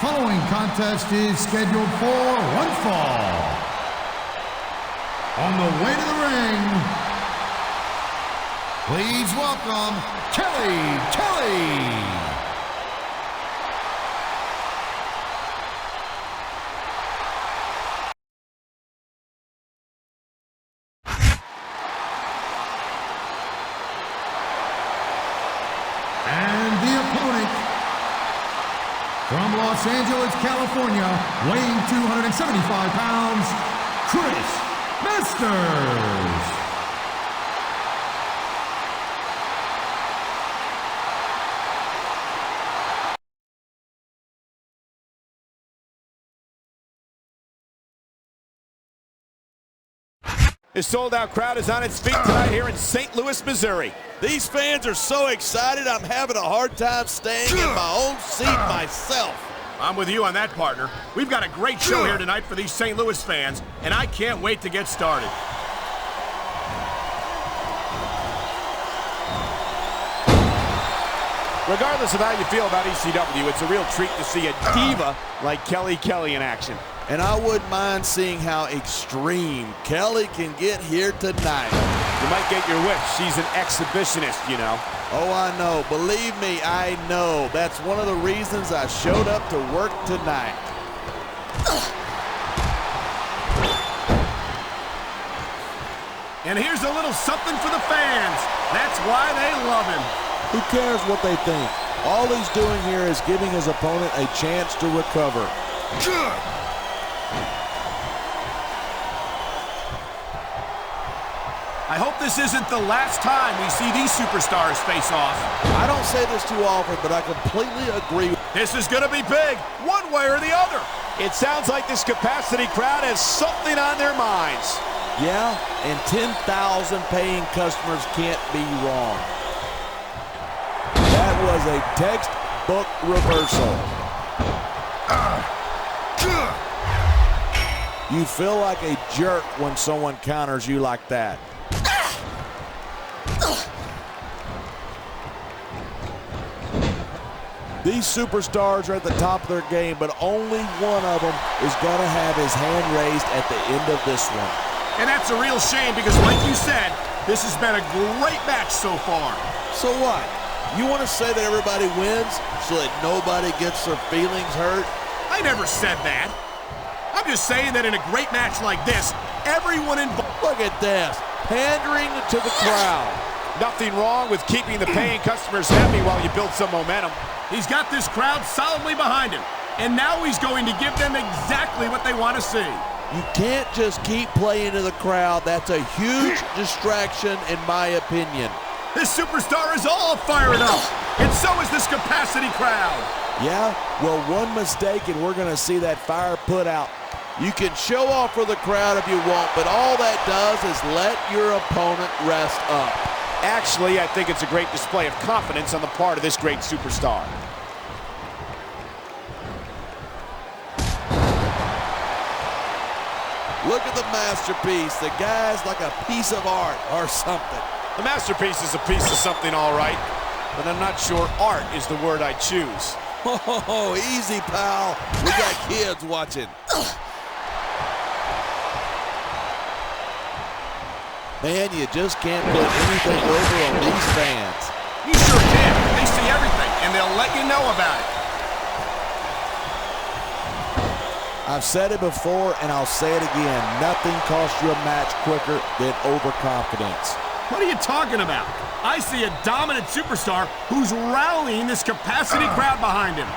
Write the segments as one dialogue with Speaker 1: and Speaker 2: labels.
Speaker 1: following contest is scheduled for one fall. On the way to the ring, please welcome Kelly. And the opponent, from Los Angeles, California, weighing 275 pounds, Chris Masters.
Speaker 2: The sold-out crowd is on its feet tonight here in St. Louis, Missouri.
Speaker 3: These fans are so excited, I'm having a hard time staying in my own seat myself.
Speaker 2: I'm with you on that, partner. We've got a great show here tonight for these St. Louis fans, and I can't wait to get started. Regardless of how you feel about ECW, it's a real treat to see a diva like Kelly in action.
Speaker 3: And I wouldn't mind seeing how extreme Kelly can get here tonight.
Speaker 2: You might get your wish. She's an exhibitionist, you know.
Speaker 3: Oh, I know. Believe me, I know. That's one of the reasons I showed up to work tonight.
Speaker 2: And here's a little something for the fans. That's why they love him.
Speaker 3: Who cares what they think? All he's doing here is giving his opponent a chance to recover.
Speaker 2: I hope this isn't the last time we see these superstars face off.
Speaker 3: I don't say this too often, but I completely agree.
Speaker 2: This is going to be big, one way or the other. It sounds like this capacity crowd has something on their minds.
Speaker 3: Yeah, and 10,000 paying customers can't be wrong. That was a textbook reversal. You feel like a jerk when someone counters you like that. These superstars are at the top of their game, but only one of them is going to have his hand raised at the end of this one.
Speaker 2: And that's a real shame because, like you said, this has been a great match so far.
Speaker 3: So what? You want to say that everybody wins so that nobody gets their feelings hurt?
Speaker 2: I never said that. I'm just saying that in a great match like this, everyone involved...
Speaker 3: Look at this, pandering to the crowd.
Speaker 2: Nothing wrong with keeping the paying customers happy while you build some momentum. He's got this crowd solidly behind him, and now he's going to give them exactly what they want to see.
Speaker 3: You can't just keep playing to the crowd. That's a huge distraction, in my opinion.
Speaker 2: This superstar is all fired up, and so is this capacity crowd.
Speaker 3: Yeah, well, one mistake, and we're going to see that fire put out. You can show off for the crowd if you want, but all that does is let your opponent rest up.
Speaker 2: Actually, I think it's a great display of confidence on the part of this great superstar.
Speaker 3: Look at the masterpiece. The guy's like a piece of art or something.
Speaker 2: The masterpiece is a piece of something, all right, but I'm not sure art is the word I choose.
Speaker 3: Oh, easy, pal. We got kids watching. Man, you just can't put anything over on these fans.
Speaker 2: You sure can. They see everything, and they'll let you know about it.
Speaker 3: I've said it before, and I'll say it again. Nothing costs you a match quicker than overconfidence.
Speaker 2: What are you talking about? I see a dominant superstar who's rallying this capacity crowd behind him.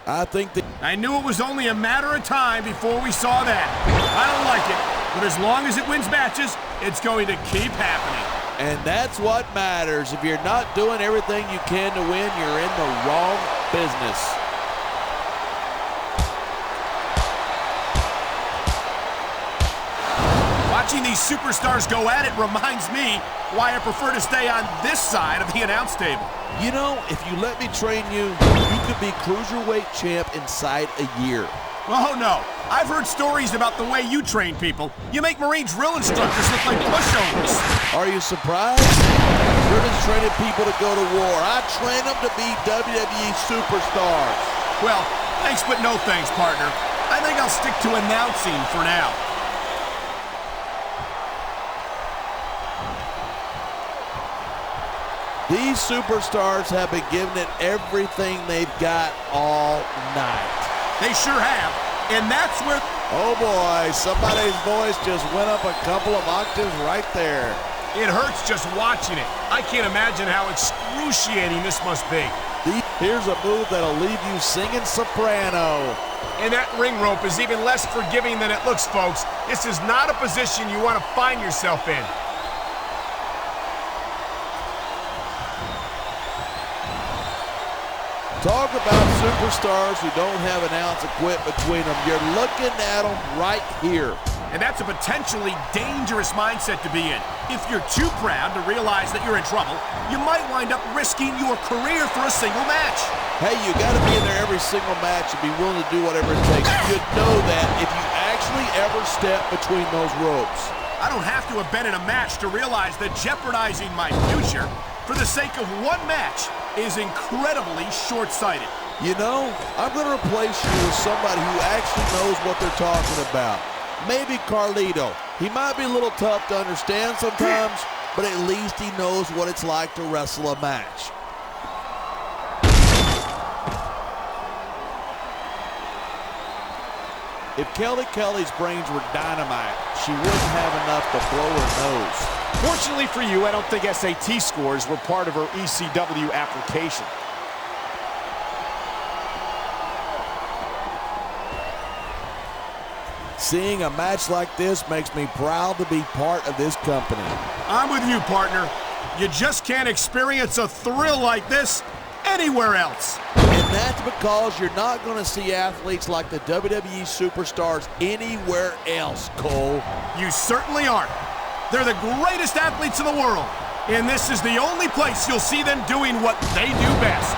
Speaker 3: I think that...
Speaker 2: I knew it was only a matter of time before we saw that. I don't like it, but as long as it wins matches, it's going to keep happening.
Speaker 3: And that's what matters. If you're not doing everything you can to win, you're in the wrong business.
Speaker 2: Watching these superstars go at it reminds me why I prefer to stay on this side of the announce table.
Speaker 3: You know, if you let me train you, you could be Cruiserweight champ inside a year.
Speaker 2: Oh, no. I've heard stories about the way you train people. You make Marine drill instructors look like pushovers.
Speaker 3: Are you surprised? You're just training people to go to war. I train them to be WWE superstars.
Speaker 2: Well, thanks but no thanks, partner. I think I'll stick to announcing for now.
Speaker 3: These superstars have been giving it everything they've got all night.
Speaker 2: They sure have. And that's where...
Speaker 3: Oh boy, somebody's voice just went up a couple of octaves right there.
Speaker 2: It hurts just watching it. I can't imagine how excruciating this must be.
Speaker 3: Here's a move that'll leave you singing soprano.
Speaker 2: And that ring rope is even less forgiving than it looks, folks. This is not a position you want to find yourself in.
Speaker 3: Talk about superstars who don't have an ounce of quit between them. You're looking at them right here.
Speaker 2: And that's a potentially dangerous mindset to be in. If you're too proud to realize that you're in trouble, you might wind up risking your career for a single match.
Speaker 3: Hey, you got to be in there every single match and be willing to do whatever it takes. You know that if you actually ever step between those ropes.
Speaker 2: I don't have to have been in a match to realize that jeopardizing my future for the sake of one match is incredibly short-sighted.
Speaker 3: You know, I'm going to replace you with somebody who actually knows what they're talking about. Maybe Carlito. He might be a little tough to understand sometimes, but at least he knows what it's like to wrestle a match. If Kelly's brains were dynamite, she wouldn't have enough to blow her nose.
Speaker 2: Fortunately for you, I don't think SAT scores were part of her ECW application.
Speaker 3: Seeing a match like this makes me proud to be part of this company.
Speaker 2: I'm with you, partner. You just can't experience a thrill like this anywhere else.
Speaker 3: And that's because you're not going to see athletes like the WWE superstars anywhere else, Cole.
Speaker 2: You certainly aren't. They're the greatest athletes in the world, and this is the only place you'll see them doing what they do best.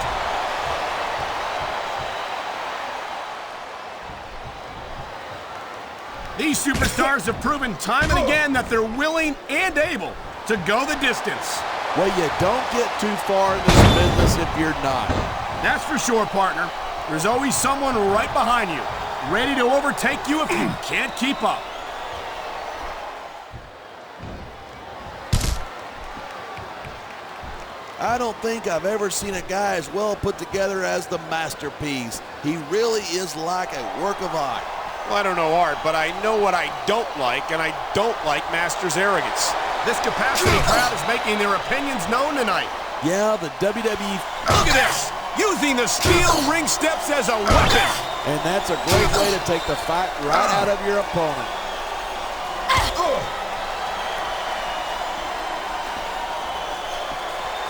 Speaker 2: These superstars have proven time and again that they're willing and able to go the distance.
Speaker 3: Well, you don't get too far in this business if you're not.
Speaker 2: That's for sure, partner. There's always someone right behind you, ready to overtake you if you can't keep up.
Speaker 3: I don't think I've ever seen a guy as well put together as the Masterpiece. He really is like a work of art.
Speaker 2: Well, I don't know art, but I know what I don't like, and I don't like Master's arrogance. This capacity crowd is making their opinions known tonight.
Speaker 3: Yeah, the WWE...
Speaker 2: Look at this! Using the steel ring steps as a weapon!
Speaker 3: And that's a great way to take the fight right out of your opponent.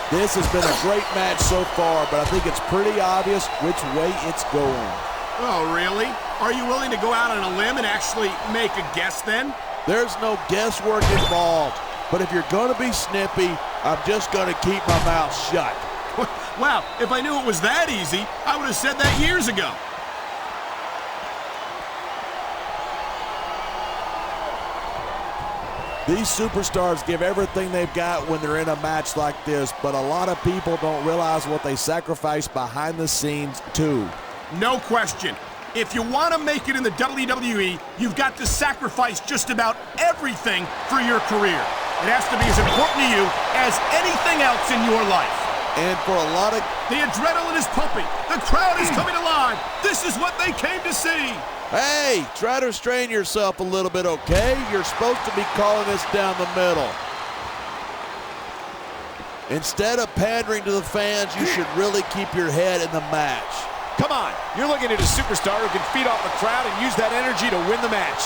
Speaker 3: This has been a great match so far, but I think it's pretty obvious which way it's going.
Speaker 2: Oh, really? Are you willing to go out on a limb and actually make a guess then?
Speaker 3: There's no guesswork involved. But if you're going to be snippy, I'm just going to keep my mouth shut.
Speaker 2: Wow, if I knew it was that easy, I would have said that years ago.
Speaker 3: These superstars give everything they've got when they're in a match like this, but a lot of people don't realize what they sacrifice behind the scenes too.
Speaker 2: No question. If you want to make it in the WWE, you've got to sacrifice just about everything for your career. It has to be as important to you as anything else in your life.
Speaker 3: And for a lot of...
Speaker 2: The adrenaline is pumping. The crowd is coming alive. This is what they came to see.
Speaker 3: Hey, try to restrain yourself a little bit, okay? You're supposed to be calling this down the middle. Instead of pandering to the fans, you should really keep your head in the match.
Speaker 2: Come on, you're looking at a superstar who can feed off the crowd and use that energy to win the match.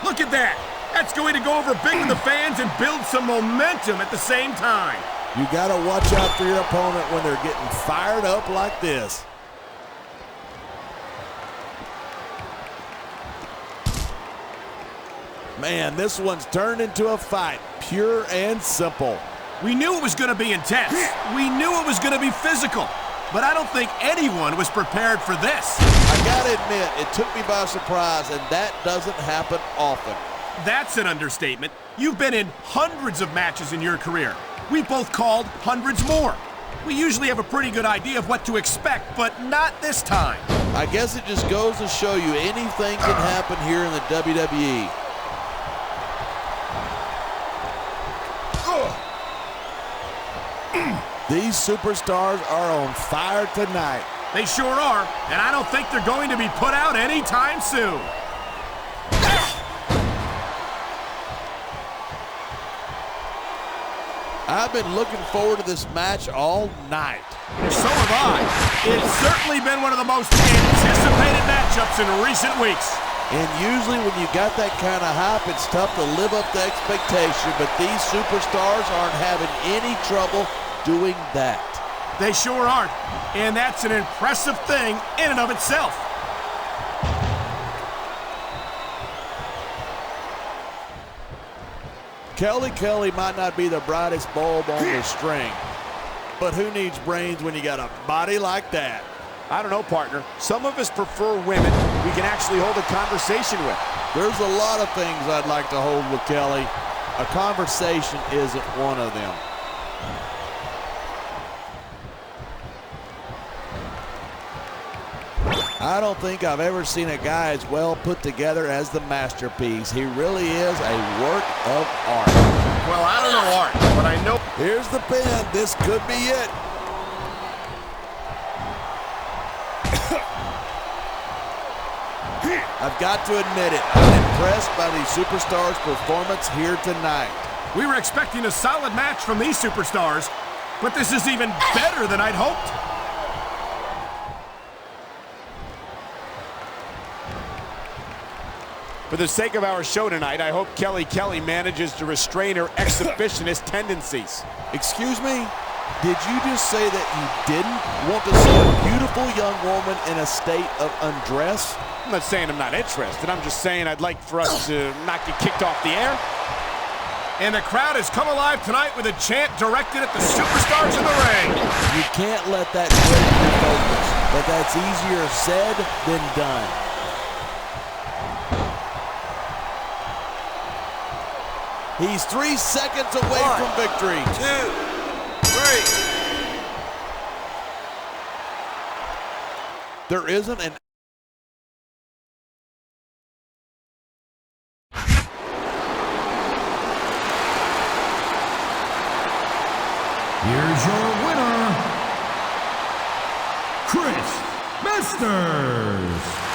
Speaker 2: Look at that. That's going to go over big with the fans and build some momentum at the same time.
Speaker 3: You got to watch out for your opponent when they're getting fired up like this. Man, this one's turned into a fight, pure and simple.
Speaker 2: We knew it was going to be intense. We knew it was going to be physical. but I don't think anyone was prepared for this.
Speaker 3: I gotta admit, it took me by surprise, and that doesn't happen often.
Speaker 2: That's an understatement. You've been in hundreds of matches in your career. We've both called hundreds more. We usually have a pretty good idea of what to expect, but not this time.
Speaker 3: I guess it just goes to show you anything can happen here in the WWE. These superstars are on fire tonight.
Speaker 2: They sure are, and I don't think they're going to be put out anytime soon.
Speaker 3: I've been looking forward to this match all night.
Speaker 2: So have I. It's certainly been one of the most anticipated matchups in recent weeks.
Speaker 3: And usually when you got that kind of hype, it's tough to live up to expectation, but these superstars aren't having any trouble doing that.
Speaker 2: They sure aren't, and that's an impressive thing in and of itself.
Speaker 3: Kelly might not be the brightest bulb on the string, but who needs brains when you got a body like that?
Speaker 4: I don't know, partner. Some of us prefer women we can actually hold a conversation with.
Speaker 3: There's a lot of things I'd like to hold with Kelly. A conversation isn't one of them. I don't think I've ever seen a guy as well put together as the Masterpiece. He really is a work of art.
Speaker 2: Well, I don't know art, but I know...
Speaker 3: Here's the pin. This could be it. I've got to admit it. I'm impressed by these superstars' performance here tonight.
Speaker 2: We were expecting a solid match from these superstars, but this is even better than I'd hoped.
Speaker 4: For the sake of our show tonight, I hope Kelly manages to restrain her exhibitionist tendencies.
Speaker 3: Excuse me? Did you just say that you didn't want to see a beautiful young woman in a state of undress?
Speaker 4: I'm not saying I'm not interested. I'm just saying I'd like for us to not get kicked off the air.
Speaker 2: And the crowd has come alive tonight with a chant directed at the superstars in the ring.
Speaker 3: You can't let that break your focus, but that's easier said than done. He's 3 seconds away from victory.
Speaker 2: 2, 3.
Speaker 3: There isn't an...
Speaker 1: Here's your winner, Chris Masters.